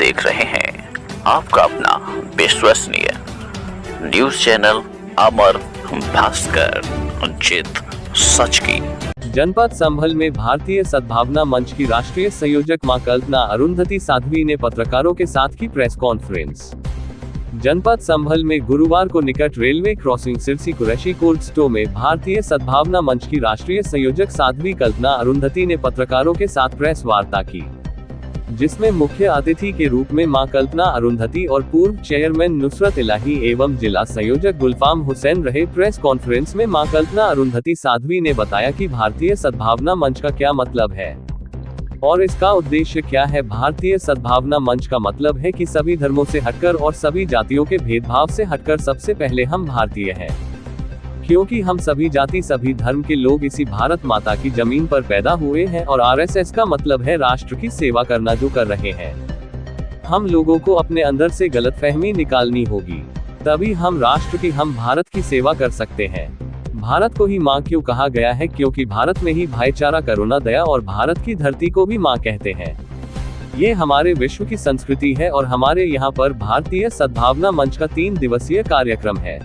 देख रहे हैं आपका अपना विश्वसनीय न्यूज चैनल अमर भास्कर, जित सच की। जनपद संभल में भारतीय सद्भावना मंच की राष्ट्रीय संयोजक मां कल्पना अरुंधति साध्वी ने पत्रकारों के साथ की प्रेस कॉन्फ्रेंस। जनपद संभल में गुरुवार को निकट railway crossing Sirsi Qureshi cold store में भारतीय सद्भावना मंच की राष्ट्रीय संयोजक साध्वी कल्पना अरुंधति ने पत्रकारों के साथ प्रेस वार्ता की, जिसमें मुख्य अतिथि के रूप में मां कल्पना अरुंधति और पूर्व चेयरमैन नुसरत इलाही एवं जिला संयोजक गुलफाम हुसैन रहे। प्रेस कॉन्फ्रेंस में मां कल्पना अरुंधति साध्वी ने बताया कि भारतीय सद्भावना मंच का क्या मतलब है और इसका उद्देश्य क्या है। भारतीय सद्भावना मंच का मतलब है कि सभी धर्मों से हटकर और सभी जातियों के भेदभाव से हटकर सबसे पहले हम भारतीय हैं, क्योंकि हम सभी जाति सभी धर्म के लोग इसी भारत माता की जमीन पर पैदा हुए हैं और आरएसएस का मतलब है राष्ट्र की सेवा करना, जो कर रहे हैं। हम लोगों को अपने अंदर से गलतफहमी निकालनी होगी, तभी हम राष्ट्र की, हम भारत की सेवा कर सकते हैं। भारत को ही माँ क्यों कहा गया है? क्योंकि भारत में ही भाईचारा, करुणा, दया और भारत की धरती को भी माँ कहते हैं। ये हमारे विश्व की संस्कृति है और हमारे यहाँ पर भारतीय सद्भावना मंच का 3 दिवसीय कार्यक्रम है।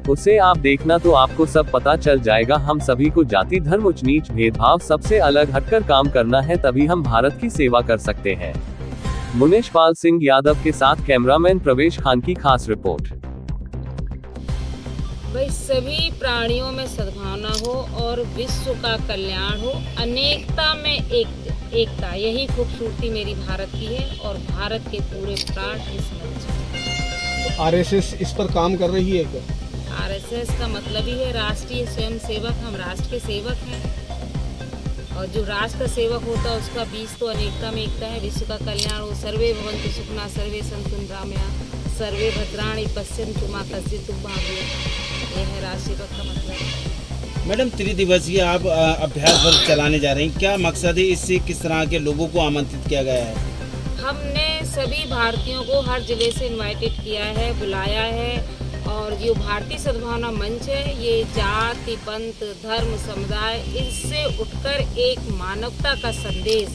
उसे आप देखना तो आपको सब पता चल जाएगा। हम सभी को जाति, धर्म, उच्च नीच, भेदभाव सबसे अलग हटकर काम करना है, तभी हम भारत की सेवा कर सकते हैं। मुनीश पाल सिंह यादव के साथ कैमरामैन प्रवेश खान की खास रिपोर्ट। भाई सभी प्राणियों में सद्भावना हो और विश्व का कल्याण हो, अनेकता में एकता, यही खूबसूरती मेरी भारत की है और भारत के पूरे प्राण इस मंच में। आरएसएस इस पर काम कर रही है क्या? आरएसएस का मतलब ही है राष्ट्रीय स्वयं सेवक। हम राष्ट्र के सेवक हैं और जो राष्ट्र का सेवक होता है उसका बीज तो अनेकता में एकता है। विश्व का कल्याण हो, सर्वे भवन्तु सुखिनः, सर्वे सन्तु निरामयाः, सर्वे भद्राणि पश्यन्तु मा कश्चित् दुर्भाग्यः। यह है राष्ट्रीय सेवक का मतलब। मैडम, 3 दिवसीय आप अभ्यास वर्ग चलाने जा रही हैं, क्या मकसद है? इससे किस तरह के लोगों को आमंत्रित किया गया है? हमने सभी भारतीयों को हर जिले से इनवाइटेड किया है, बुलाया है। और जो भारतीय सद्भावना मंच है, ये जाति, पंथ, धर्म, समुदाय, इससे उठकर एक मानवता का संदेश,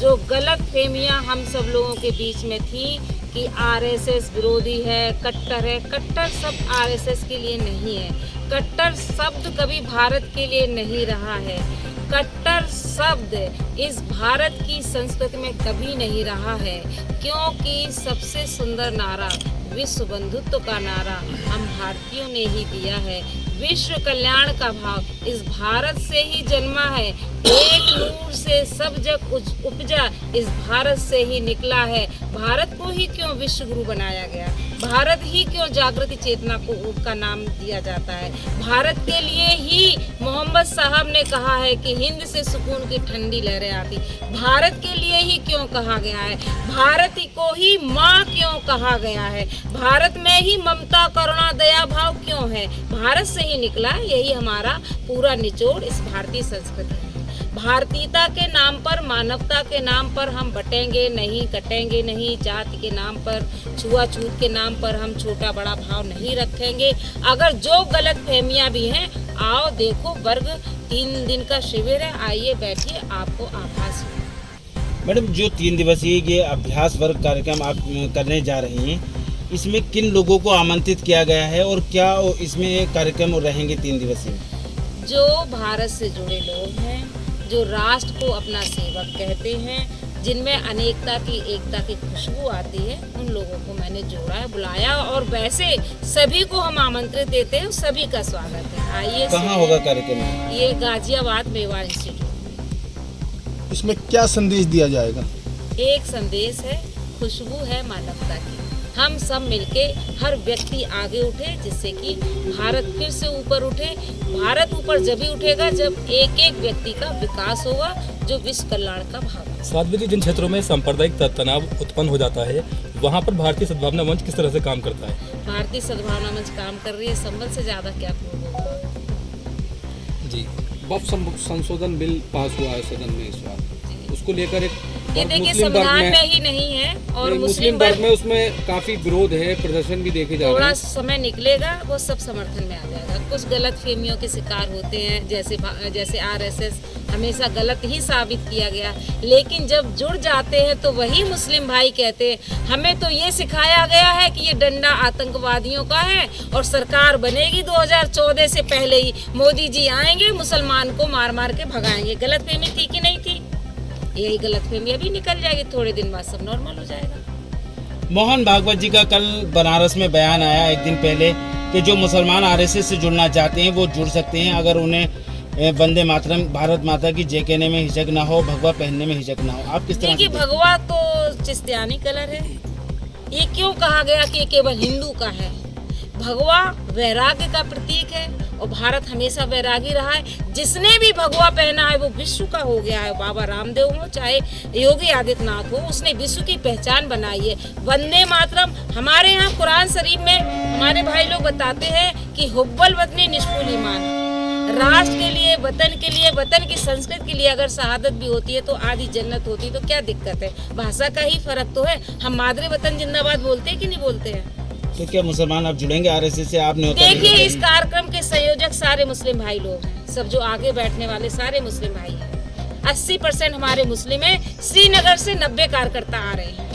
जो गलत फहमियां हम सब लोगों के बीच में थी कि आरएसएस विरोधी है, कट्टर है। कट्टर शब्द आरएसएस के लिए नहीं है, कट्टर शब्द कभी भारत के लिए नहीं रहा है। कट्टर शब्द इस भारत की संस्कृति में कभी नहीं रहा है, क्योंकि सबसे सुंदर नारा, विश्व बंधुत्व का नारा हम भारतीयों ने ही दिया है। विश्व कल्याण का भाव इस भारत से ही जन्मा है। एक नूर से सब जग उपजा इस भारत से ही निकला है। भारत को ही क्यों विश्व गुरु बनाया गया? भारत ही क्यों जागृति चेतना को का नाम दिया जाता है? भारत के लिए ही मोहम्मद साहब ने कहा है कि हिंद से सुकून की ठंडी लहरें आती। भारत के लिए ही क्यों कहा गया है? भारत को ही माँ क्यों कहा गया है? भारत में ही ममता, करुणा, दया भाव क्यों है? भारत से ही निकला है। यही हमारा पूरा निचोड़ इस भारतीय संस्कृति है। भारतीयता के नाम पर, मानवता के नाम पर हम बटेंगे नहीं, कटेंगे नहीं। जाति के नाम पर, छुआछूत के नाम पर हम छोटा बड़ा भाव नहीं रखेंगे। अगर जो गलत फहमियां भी हैं, आओ देखो, वर्ग 3 दिन का शिविर है, आइए बैठिए, आपको आभास हो। मैडम, जो 3 दिवसीय ये अभ्यास वर्ग कार्यक्रम आप करने जा रही हैं, इसमें किन लोगों को आमंत्रित किया गया है और क्या इसमें कार्यक्रम रहेंगे 3 दिवसीय? जो भारत से जुड़े लोग हैं, जो राष्ट्र को अपना सेवक कहते हैं, जिनमें अनेकता की, एकता की खुशबू आती है, उन लोगों को मैंने जोड़ा है, बुलाया। और वैसे सभी को हम आमंत्रित देते हैं, सभी का स्वागत है। आइए। कहाँ होगा कार्यक्रम? ये गाजियाबाद मेवा इंस्टीट्यूट। इसमें क्या संदेश दिया जाएगा? एक संदेश है, खुशबू है मानवता की। हम सब मिलके, हर व्यक्ति आगे उठे, जिससे कि भारत फिर से ऊपर उठे। भारत ऊपर जब ही उठेगा जब एक एक व्यक्ति का विकास होगा, जो विश्व कल्याण का भाव। साध्वी जी, जिन क्षेत्रों में सांप्रदायिक तनाव उत्पन्न हो जाता है, वहाँ पर भारतीय सद्भावना मंच किस तरह से काम करता है? भारतीय सद्भावना मंच काम कर रही है, संबंध से ज्यादा क्या होगा जी। वक्फ संशोधन बिल पास हुआ है सदन में इस बार, उसको लेकर एक ये देखिए संविधान में ही नहीं है और मुस्लिम वर्ग में उसमें काफी विरोध है, प्रदर्शन भी देखे जा रहे हैं। थोड़ा समय निकलेगा, वो सब समर्थन में आ जाएगा। कुछ गलत फहमियों के शिकार होते हैं, जैसे आरएसएस हमेशा गलत ही साबित किया गया। लेकिन जब जुड़ जाते हैं तो वही मुस्लिम भाई कहते हैं हमें तो ये सिखाया गया है कि ये डंडा आतंकवादियों का है और सरकार बनेगी 2014 से पहले ही मोदी जी आएंगे मुसलमान को मार मार के भगाएंगे। गलतफहमी थी कि नहीं थी? यही गलतफहमी अभी निकल जाएगी, थोड़े दिन बाद सब नॉर्मल हो जाएगा। मोहन भागवत जी का कल बनारस में बयान आया एक दिन पहले कि जो मुसलमान आरएसएस से जुड़ना चाहते हैं वो जुड़ सकते हैं अगर उन्हें वंदे मातरम भारत माता की जय कहने में हिचक ना हो, भगवा पहनने में हिचक ना हो। आप किस तरह? देखिए, भगवा तो चिश्तियानी कलर है। ये क्यों कहा गया कि ये केवल हिंदू का है? भगवा वैराग्य का प्रतीक है और भारत हमेशा वैरागी रहा है। जिसने भी भगवा पहना है वो विश्व का हो गया है। बाबा रामदेव हो चाहे योगी आदित्यनाथ हो, उसने विश्व की पहचान बनाई है। वंदे मातरम हमारे यहाँ कुरान शरीफ में हमारे भाई लोग बताते हैं कि हुब्बल वतनी निष्फुल ईमान। राष्ट्र के लिए, वतन की संस्कृति के लिए अगर शहादत भी होती है तो आधी जन्नत होती है। तो क्या दिक्कत है? भाषा का ही फर्क तो है। हम मादरे वतन जिंदाबाद बोलते हैं कि नहीं बोलते हैं? तो क्या मुसलमान अब जुड़ेंगे आरएसएस से? आपने देखिए, इस कार्यक्रम के संयोजक सारे मुस्लिम भाई लोग हैं। सब जो आगे बैठने वाले सारे मुस्लिम भाई हैं। 80% हमारे मुस्लिम हैं। श्रीनगर से 90 कार्यकर्ता आ रहे हैं।